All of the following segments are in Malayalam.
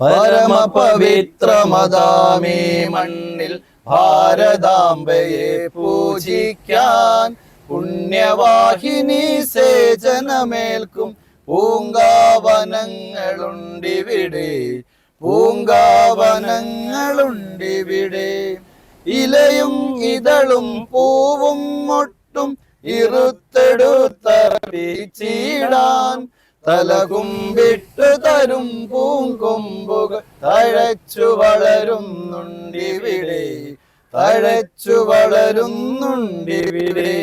പരമപവിത്രമതാമീ മണ്ണിൽ ഭാരതാംബയെ പൂജിക്കാൻ പുണ്യവാഹിനി സേചനമേൽക്കും പൂങ്കാവനങ്ങളുണ്ടിവിടെ, പൂങ്കാവനങ്ങളുണ്ടിവിടെ. ഇലയും ഇതളും പൂവും മൊട്ടും ഇറുത്തെടുത്തർപ്പിച്ചിടാൻ തലകുമ്പിട്ട് തരും പൂങ്കൊമ്പുകൾ തഴച്ചു വളരുന്നുണ്ടിവിടെ, തഴച്ചു വളരുന്നുണ്ടിവിടെ.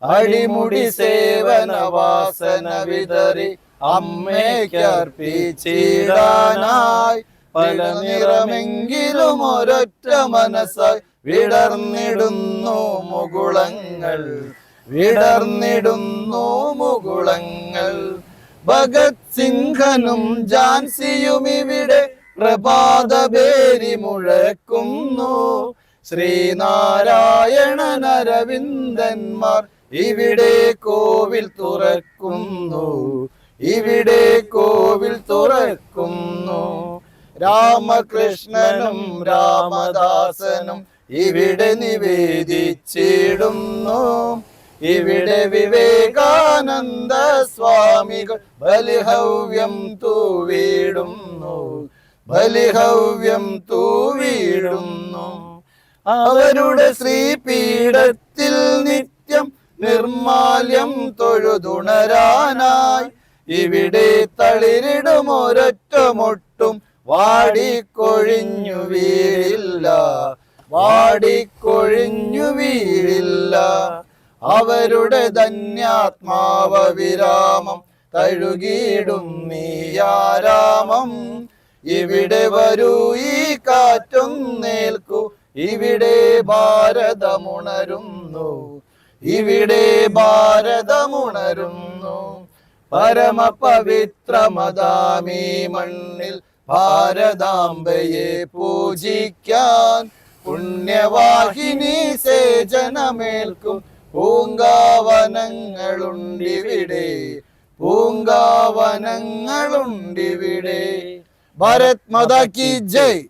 അടിമുടി സേവന വാസന വിതറി അമ്മയ്ക്കർപ്പിച്ചിടാനായി പല നിറമെങ്കിലും ഒരൊറ്റ മനസ്സായി വിടർന്നിടുന്നു മുകുളങ്ങൾ, വിടർന്നിടുന്നു മുകുളങ്ങൾ. ഭഗത് സിംഹനും ഝാൻസിയും ഇവിടെ പ്രഭാതഭേരി മുഴക്കുന്നു. ശ്രീനാരായണൻ അരവിന്ദന്മാർ ഇവിടെ കോവിൽ തുറക്കുന്നു, ഇവിടെ കോവിൽ തുറക്കുന്നു. രാമകൃഷ്ണനും രാമദാസനും ഇവിടെ നിവേദിച്ചിടുന്നു. ഇവിടെ വിവേകാനന്ദ സ്വാമികൾ ബലിഹവ്യം തൂവിടുന്നു, ബലിഹവ്യം തൂവിടുന്നു. അവരുടെ ശ്രീപീഠത്തിൽ നിത്യം നിർമാല്യം തൊഴുതുണരാനായി ഇവിടെ തളിരിടും ഒരൊറ്റ മൊട്ടും വാടിക്കൊഴിഞ്ഞു വീഴില്ല, വാടിക്കൊഴിഞ്ഞു വീഴില്ല. അവരുടെ ധന്യാത്മാവ വിരാമം തഴുകിയിടും നീയാരാമം. ഇവിടെ വരൂ ഈ കാറ്റൊന്നേൽക്കൂ, ഇവിടെ ഭാരതമുണരുന്നു, ഇവിടെ ഭാരതമുണരുന്നു. പരമപവിത്രമതാമീ മണ്ണിൽ ഭാരതാംബയെ പൂജിക്കാൻ പുണ്യവാഹിനി സേചനമേൽക്കും പൂങ്കാവനങ്ങളുണ്ടിവിടെ, പൂങ്കാവനങ്ങളുണ്ടിവിടെ. ഭാരത് മാതാ കി ജയ്.